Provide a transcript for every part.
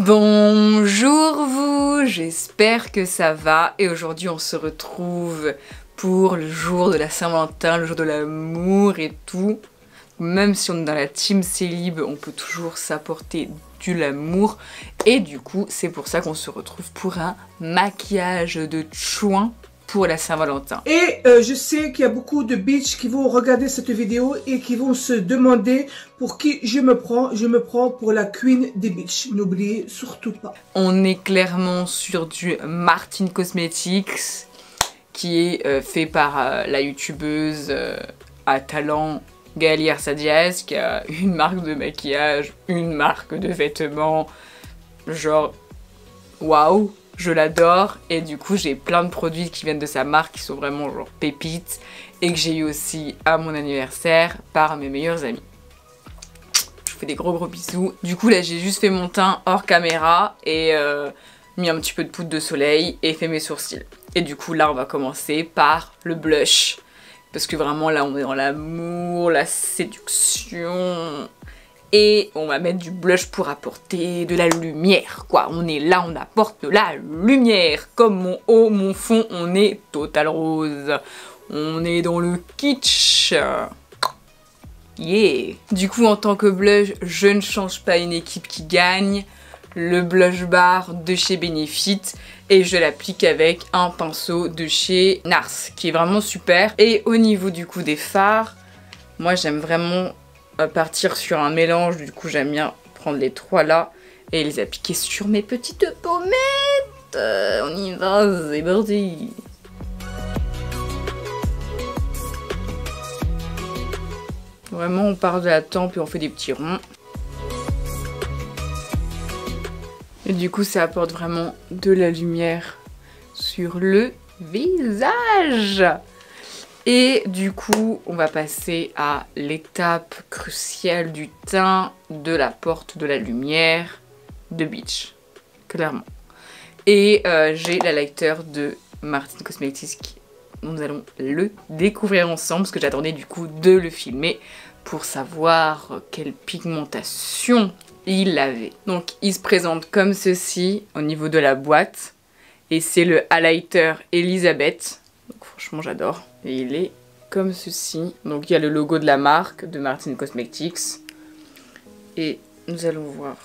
Bonjour vous, j'espère que ça va et aujourd'hui on se retrouve pour le jour de la Saint-Valentin, le jour de l'amour et tout. Même si on est dans la team célib, on peut toujours s'apporter de l'amour et du coup c'est pour ça qu'on se retrouve pour un maquillage de chouin pour la Saint-Valentin. Et je sais qu'il y a beaucoup de bitches qui vont regarder cette vidéo et qui vont se demander pour qui je me prends. Je me prends pour la queen des bitches. N'oubliez surtout pas. On est clairement sur du Martin Cosmetics qui est fait par la youtubeuse à talent Gaëlle Arsadiaz qui a une marque de maquillage, une marque de vêtements, genre waouh! Je l'adore et du coup j'ai plein de produits qui viennent de sa marque qui sont vraiment genre pépites et que j'ai eu aussi à mon anniversaire par mes meilleurs amis. Je vous fais des gros bisous. Du coup là j'ai juste fait mon teint hors caméra et mis un petit peu de poudre de soleil et fait mes sourcils. Et du coup là on va commencer par le blush. Parce que vraiment là on est dans l'amour, la séduction. Et on va mettre du blush pour apporter de la lumière, quoi. On est là, on apporte de la lumière. Comme mon haut, mon fond, on est total rose. On est dans le kitsch. Yeah. Du coup, en tant que blush, je ne change pas une équipe qui gagne. Le blush bar de chez Benefit. Et je l'applique avec un pinceau de chez NARS, qui est vraiment super. Et au niveau du coup des fards, moi j'aime vraiment partir sur un mélange, du coup j'aime bien prendre les trois là et les appliquer sur mes petites pommettes. On y va, c'est parti. Vraiment on part de la tempe et on fait des petits ronds. Et du coup ça apporte vraiment de la lumière sur le visage. Et du coup, on va passer à l'étape cruciale du teint, de la porte de la lumière de Beach, clairement. Et j'ai l'highlighter de Martin Cosmetics, nous allons le découvrir ensemble, parce que j'attendais du coup de le filmer pour savoir quelle pigmentation il avait. Donc il se présente comme ceci au niveau de la boîte, et c'est le highlighter Elisabeth. Donc franchement j'adore. Et il est comme ceci. Donc il y a le logo de la marque de Martin Cosmetics. Et nous allons voir.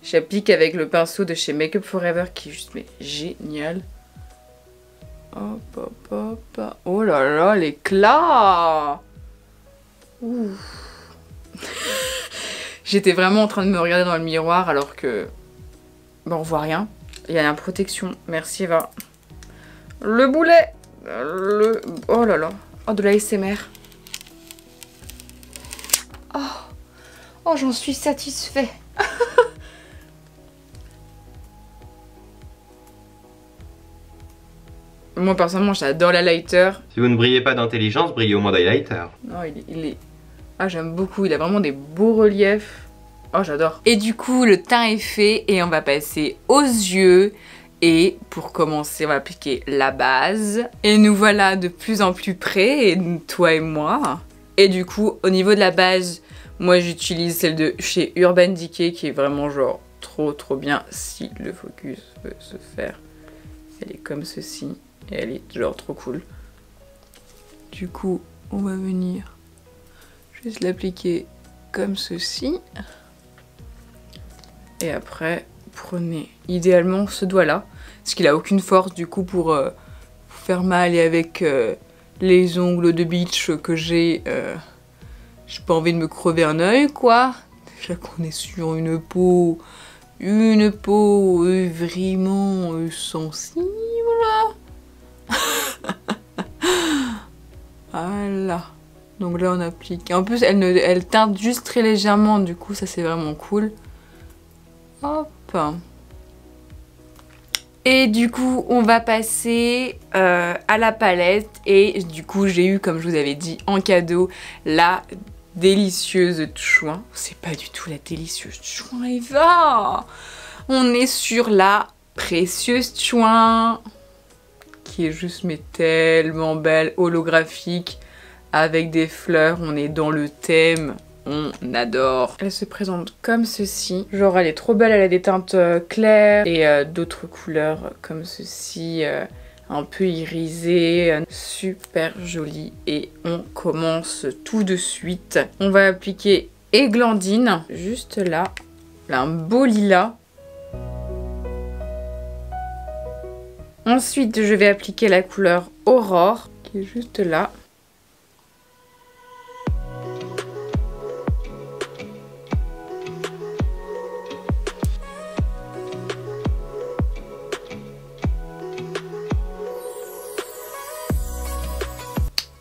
J'applique avec le pinceau de chez Make Up Forever qui est juste mais génial. Hop hop hop. Oh là là l'éclat. J'étais vraiment en train de me regarder dans le miroir alors que bon, on voit rien. Il y a la protection. Merci Eva. Le boulet. Oh là là. Oh, de la ASMR. Oh, j'en suis satisfait. Moi, personnellement, j'adore l'highlighter. Si vous ne brillez pas d'intelligence, brillez au moins d'highlighter. Non, il est... Ah, j'aime beaucoup. Il a vraiment des beaux reliefs. Oh, j'adore. Et du coup, le teint est fait et on va passer aux yeux. Et pour commencer, on va appliquer la base. Et nous voilà de plus en plus près, et toi et moi. Et du coup, au niveau de la base, moi j'utilise celle de chez Urban Decay qui est vraiment genre trop bien si le focus veut se faire. Elle est comme ceci et elle est genre trop cool. Du coup, on va venir juste l'appliquer comme ceci. Et après, prenez idéalement ce doigt là. Parce qu'il a aucune force du coup pour faire mal et avec les ongles de Beach que j'ai pas envie de me crever un œil quoi. Déjà qu'on est sur une peau vraiment sensible. Voilà. Donc là on applique. En plus elle teinte juste très légèrement du coup ça c'est vraiment cool. Hop. Et du coup, on va passer à la palette. Et du coup, j'ai eu, comme je vous avais dit, en cadeau, la délicieuse chouin. C'est pas du tout la délicieuse chouin, Eva. On est sur la précieuse chouin. Qui est juste, mais tellement belle, holographique. Avec des fleurs, on est dans le thème on adore. Elle se présente comme ceci. Genre elle est trop belle, elle a des teintes claires et d'autres couleurs comme ceci. Un peu irisée, super jolie. Et on commence tout de suite. On va appliquer Églantine, juste là. Là, un beau lilas. Ensuite, je vais appliquer la couleur Aurore, qui est juste là.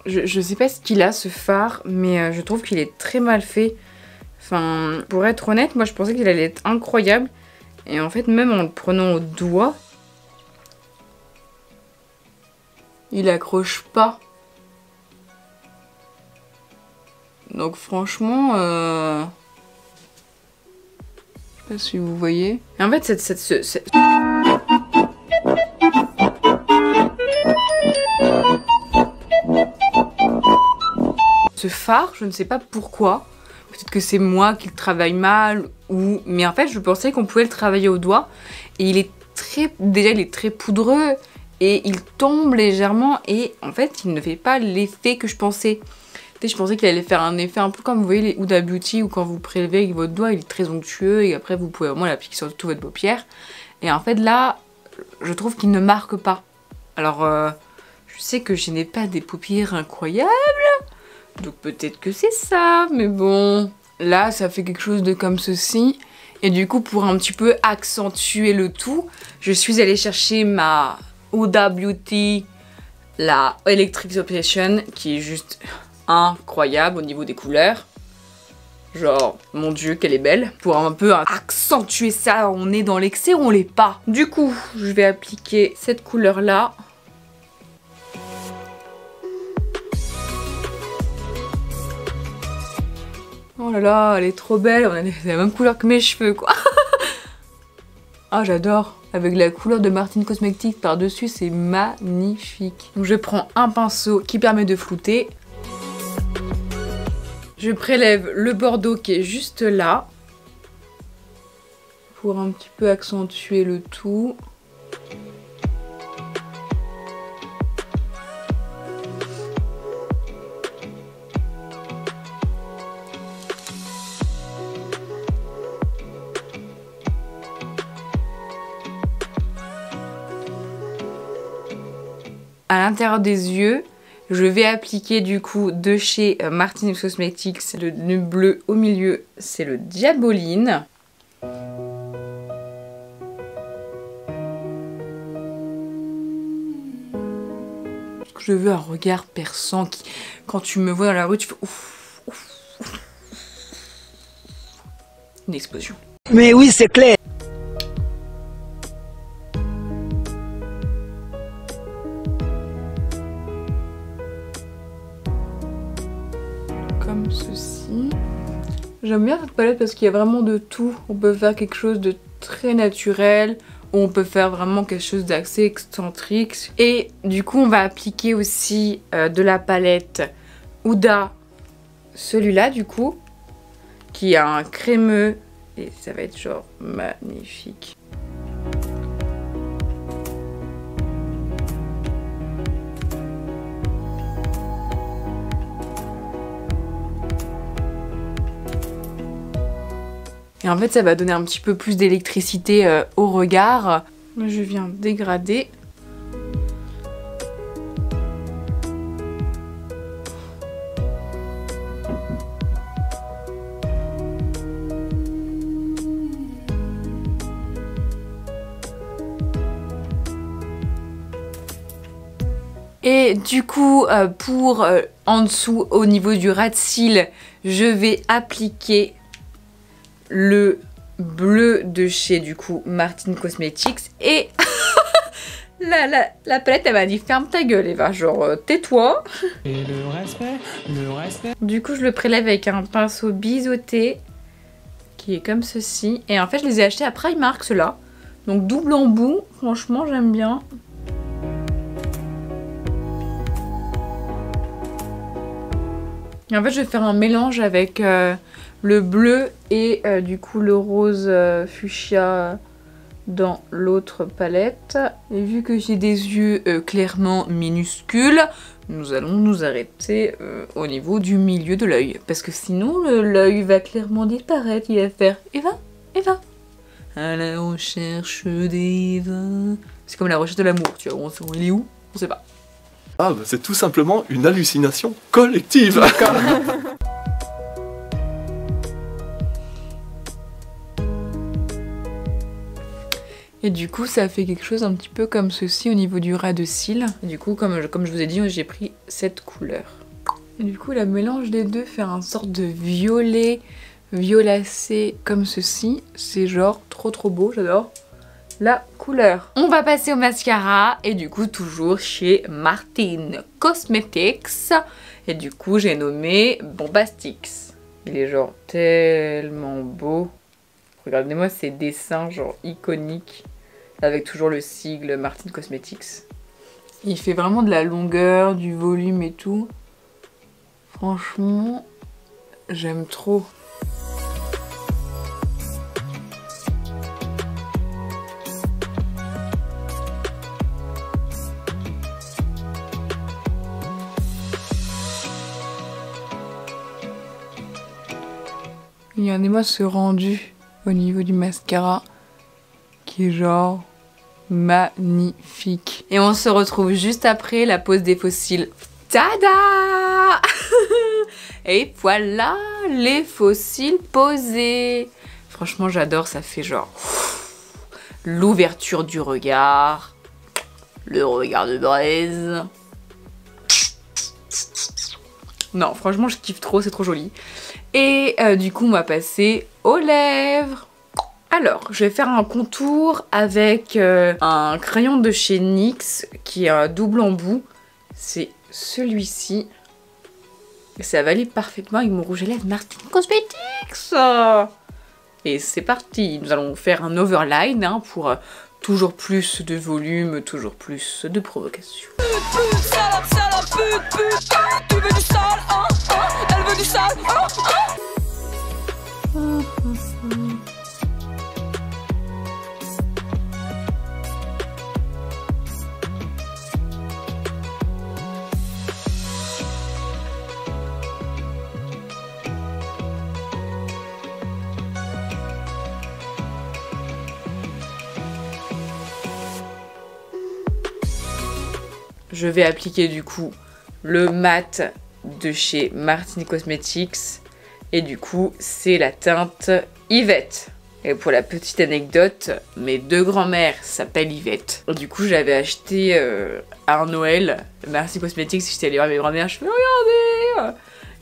Je sais pas ce qu'il a, ce fard, mais je trouve qu'il est très mal fait. Enfin, pour être honnête, moi je pensais qu'il allait être incroyable. Et en fait, même en le prenant au doigt, il accroche pas. Donc franchement, je sais pas si vous voyez. Et en fait, ce fard, je ne sais pas pourquoi. Peut-être que c'est moi qui le travaille mal ou... Mais en fait, je pensais qu'on pouvait le travailler au doigt. Et il est très... Déjà, il est très poudreux. Et il tombe légèrement. Et en fait, il ne fait pas l'effet que je pensais. Je pensais qu'il allait faire un effet un peu comme vous voyez les Huda Beauty. Où quand vous prélevez avec votre doigt, il est très onctueux. Et après, vous pouvez vraiment l'appliquer sur toute votre paupière. Et en fait, là, je trouve qu'il ne marque pas. Alors, je sais que je n'ai pas des paupières incroyables. Donc peut-être que c'est ça, mais bon. Là, ça fait quelque chose de comme ceci. Et du coup, pour un petit peu accentuer le tout, je suis allée chercher ma Huda Beauty, la Electric Obsession, qui est juste incroyable au niveau des couleurs. Genre, mon dieu, qu'elle est belle. Pour un peu accentuer ça, on est dans l'excès ou on l'est pas. Du coup, je vais appliquer cette couleur-là. Oh là là, elle est trop belle, on a la même couleur que mes cheveux quoi. Ah j'adore, avec la couleur de Martine Cosmetics par-dessus, c'est magnifique. Donc je prends un pinceau qui permet de flouter. Je prélève le bordeaux qui est juste là. Pour un petit peu accentuer le tout. À l'intérieur des yeux, je vais appliquer du coup de chez Martine Cosmetics le nœud bleu au milieu, c'est le Diaboline. Parce que je veux un regard perçant qui, quand tu me vois dans la rue, tu fais ouf, ouf, ouf. Une explosion. Mais oui, c'est clair. Comme ceci. J'aime bien cette palette parce qu'il y a vraiment de tout. On peut faire quelque chose de très naturel, ou on peut faire vraiment quelque chose d'assez excentrique. Et du coup, on va appliquer aussi de la palette Huda, celui-là du coup, qui a un crémeux, et ça va être genre magnifique. Et en fait, ça va donner un petit peu plus d'électricité au regard. Je viens dégrader. Et du coup, pour en dessous, au niveau du ras de cils, je vais appliquer le bleu de chez du coup Martine Cosmetics. Et la palette elle m'a dit ferme ta gueule Eva, genre tais-toi. Et le respect, le respect. Du coup je le prélève avec un pinceau biseauté qui est comme ceci. Et en fait je les ai achetés à Primark ceux-là. Donc double embout, franchement j'aime bien. Et en fait je vais faire un mélange avec le bleu et du coup le rose fuchsia dans l'autre palette. Et vu que j'ai des yeux clairement minuscules, nous allons nous arrêter au niveau du milieu de l'œil. Parce que sinon l'œil va clairement disparaître. Il va faire Eva, Eva. À la recherche d'Eva. C'est comme la recherche de l'amour, tu vois. Il est où? On sait pas. Ah, bah c'est tout simplement une hallucination collective. Et du coup ça fait quelque chose un petit peu comme ceci au niveau du ras de cils. Et du coup comme je vous ai dit, j'ai pris cette couleur. Et du coup le mélange des deux fait un sorte de violet violacé comme ceci. C'est genre trop beau, j'adore la couleur. On va passer au mascara et du coup toujours chez Martin Cosmetics. Et du coup j'ai nommé Bombastix. Il est genre tellement beau. Regardez-moi ces dessins genre iconiques avec toujours le sigle Martin Cosmetics. Il fait vraiment de la longueur, du volume et tout. Franchement, j'aime trop. Regardez-moi ce rendu au niveau du mascara qui est genre magnifique. Et on se retrouve juste après la pose des faux cils. Tada! Et voilà les faux cils posés. Franchement j'adore, ça fait genre l'ouverture du regard, le regard de braise. Non franchement je kiffe trop, c'est trop joli. Et du coup on va passer aux lèvres. Alors je vais faire un contour avec un crayon de chez NYX qui est un double embout. C'est celui-ci. Et ça va aller parfaitement avec mon rouge à lèvres Martin Cosmetics. Et c'est parti, nous allons faire un overline hein, pour toujours plus de volume, toujours plus de provocation. Tu veux du sale, hein, hein, elle veut du sale, hein, hein. Je vais appliquer du coup le mat de chez Martin Cosmetics et du coup c'est la teinte Yvette. Et pour la petite anecdote, mes deux grands-mères s'appellent Yvette. Du coup j'avais acheté à Noël Martin Cosmetics, j'étais allée voir mes grands-mères, je fais regardez,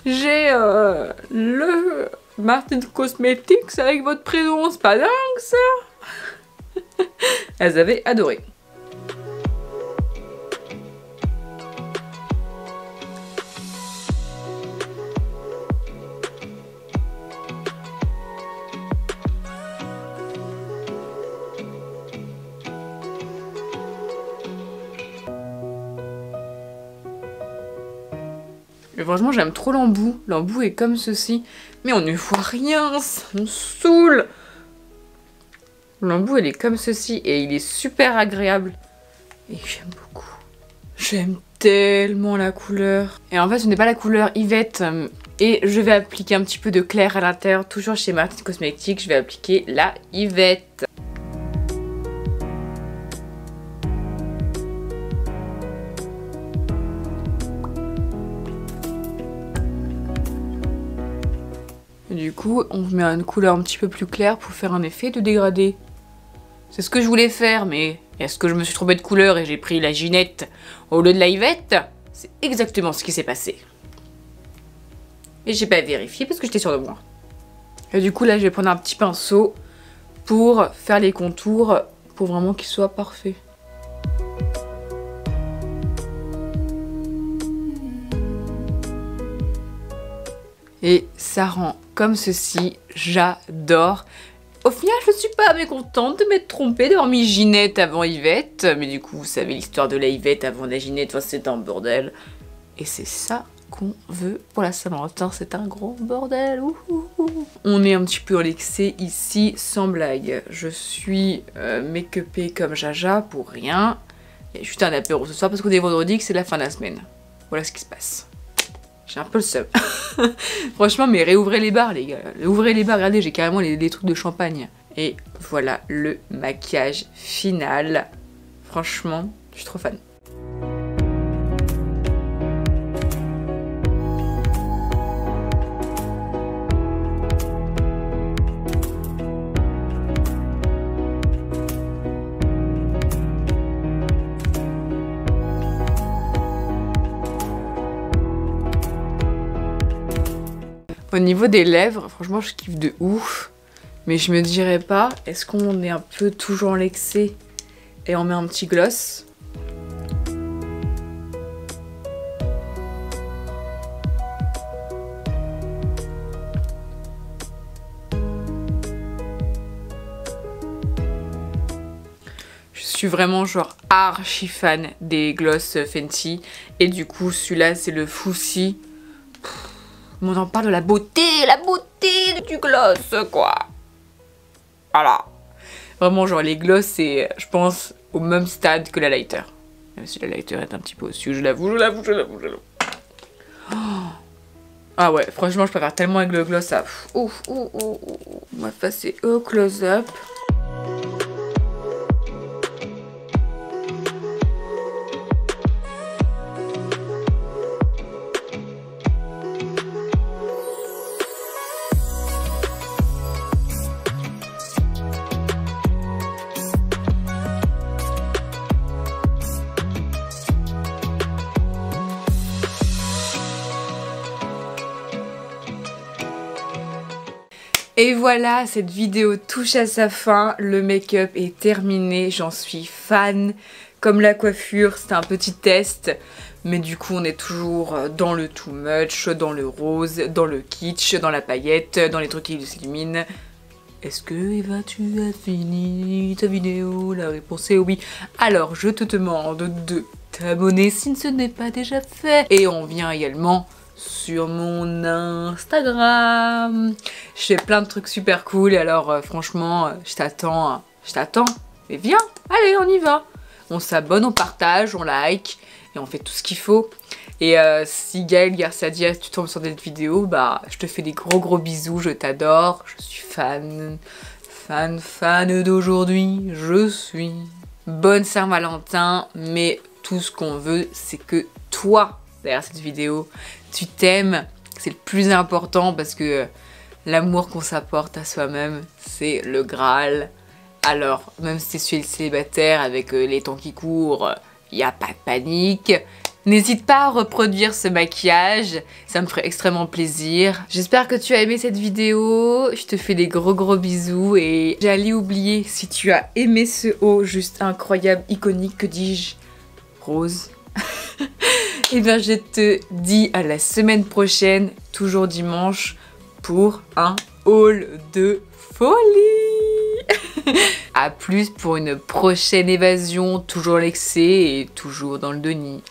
j'ai le Martin Cosmetics avec votre prénom, c'est pas dingue ça? Elles avaient adoré. Et franchement j'aime trop l'embout. L'embout est comme ceci. Mais on ne voit rien, ça me saoule. L'embout elle est comme ceci et il est super agréable. Et j'aime beaucoup. J'aime tellement la couleur. Et en fait ce n'est pas la couleur Yvette. Et je vais appliquer un petit peu de clair à l'intérieur. Toujours chez Martin Cosmetics, je vais appliquer la Yvette. Du coup, on met une couleur un petit peu plus claire pour faire un effet de dégradé. C'est ce que je voulais faire, mais est-ce que je me suis trompée de couleur et j'ai pris la Ginette au lieu de la Yvette? C'est exactement ce qui s'est passé. Et j'ai pas vérifié parce que j'étais sûre de moi. Et du coup, là, je vais prendre un petit pinceau pour faire les contours pour vraiment qu'ils soient parfaits. Et ça rend comme ceci, j'adore. Au final, je suis pas mécontente de m'être trompée d'avoir mis Ginette avant Yvette. Mais du coup, vous savez l'histoire de la Yvette avant la Ginette, enfin, c'est un bordel. Et c'est ça qu'on veut pour la Saint-Valentin. C'est un gros bordel. Ouh. On est un petit peu relaxé ici, sans blague. Je suis make-upée comme Jaja pour rien. Il y a juste un apéro ce soir parce qu'on est vendredi, que c'est la fin de la semaine. Voilà ce qui se passe. J'ai un peu le seum. Franchement, mais réouvrez les bars, les gars. Ouvrez les bars, regardez, j'ai carrément les trucs de champagne. Et voilà le maquillage final. Franchement, je suis trop fan. Au niveau des lèvres, franchement, je kiffe de ouf. Mais je me dirais pas, est-ce qu'on est un peu toujours l'excès et on met un petit gloss? Je suis vraiment genre archi fan des gloss Fenty. Et du coup, celui-là, c'est le Foussi. On en parle de la beauté du gloss, quoi. Voilà. Vraiment, genre, les gloss, c'est, je pense, au même stade que la lighter. Même si la lighter est un petit peu au-dessus, je l'avoue. Oh. Ah ouais, franchement, je préfère tellement avec le gloss, ça. Ouf. Ma face est au close-up. Et voilà, cette vidéo touche à sa fin, le make-up est terminé, j'en suis fan. Comme la coiffure, c'était un petit test, mais du coup on est toujours dans le too much, dans le rose, dans le kitsch, dans la paillette, dans les trucs qui s'illuminent. Est-ce que Eva, tu as fini ta vidéo? La réponse est oui. Alors je te demande de t'abonner si ce n'est pas déjà fait. Et on vient également sur mon Instagram. Je fais plein de trucs super cool et alors franchement je t'attends. Mais viens, allez on y va. On s'abonne, on partage, on like et on fait tout ce qu'il faut. Et si Gaël Garcia Diaz tu tombes sur cette vidéo, bah je te fais des gros bisous, je t'adore, je suis fan d'aujourd'hui, je suis. Bonne Saint-Valentin, mais tout ce qu'on veut c'est que toi derrière cette vidéo, tu t'aimes, c'est le plus important parce que l'amour qu'on s'apporte à soi-même, c'est le Graal. Alors, même si tu es célibataire avec les temps qui courent, il n'y a pas de panique. N'hésite pas à reproduire ce maquillage, ça me ferait extrêmement plaisir. J'espère que tu as aimé cette vidéo, je te fais des gros bisous et j'allais oublier, si tu as aimé ce haut juste incroyable, iconique, que dis-je, rose. Et bien je te dis à la semaine prochaine, toujours dimanche, pour un haul de folie. A plus pour une prochaine évasion, toujours l'excès et toujours dans le déni.